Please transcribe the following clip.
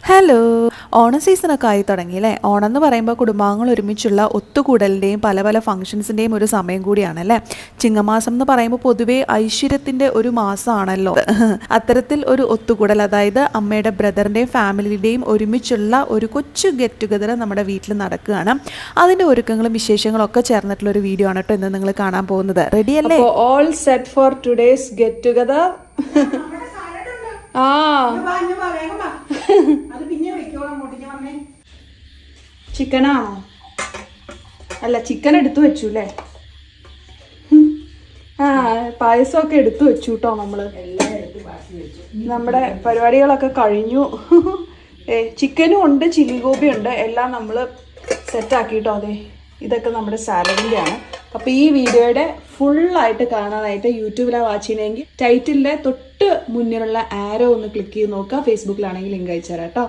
Hello, ഓണ സീസണൊക്കെ ആയി തുടങ്ങിയില്ലേ? ഓണം എന്ന് പറയുമ്പോൾ കുടുംബാംഗങ്ങൾ ഒരുമിച്ചുള്ള ഒത്തുകൂടലിൻ്റെയും പല പല ഫംഗ്ഷൻസിൻ്റെയും ഒരു സമയം കൂടിയാണല്ലേ. ചിങ്ങമാസം എന്ന് പറയുമ്പോൾ പൊതുവേ ഐശ്വര്യത്തിൻ്റെ ഒരു മാസമാണല്ലോ. അത്തരത്തിൽ ഒരു ഒത്തുകൂടൽ, അതായത് അമ്മയുടെ ബ്രദറിൻ്റെയും ഫാമിലിയുടെയും ഒരുമിച്ചുള്ള ഒരു കൊച്ചു ഗെറ്റ് ടുഗദർ നമ്മുടെ വീട്ടിൽ നടക്കുകയാണ്. അതിൻ്റെ ഒരുക്കങ്ങളും വിശേഷങ്ങളും ഒക്കെ ചേർന്നിട്ടുള്ള ഒരു വീഡിയോ ആണ് കേട്ടോ ഇന്ന് നിങ്ങൾ കാണാൻ പോകുന്നത്. റെഡിയല്ലേ? All set for today's get together. ചിക്കനാണോ? അല്ല, ചിക്കൻ എടുത്തു വെച്ചു അല്ലേ? പായസമൊക്കെ എടുത്തു വെച്ചു കേട്ടോ. നമ്മുടെ പരിപാടികളൊക്കെ കഴിഞ്ഞു. ചിക്കനും ഉണ്ട്, ചില്ലി ഗോപി ഉണ്ട്, എല്ലാം നമ്മൾ സെറ്റാക്കിട്ടോ. അതെ, ഇതൊക്കെ നമ്മുടെ സാലഡിൻ്റെ ആണ്. അപ്പോൾ ഈ വീഡിയോയുടെ ഫുള്ളായിട്ട് കാണാനായിട്ട് യൂട്യൂബിലാണ് വാച്ച് ചെയ്യണമെങ്കിൽ ടൈറ്റിലിൻ്റെ തൊട്ട് മുന്നിലുള്ള ആരോ ഒന്ന് ക്ലിക്ക് ചെയ്ത് നോക്കുക. ഫേസ്ബുക്കിലാണെങ്കിൽ ലിങ്ക് അയച്ചു തരാം കേട്ടോ.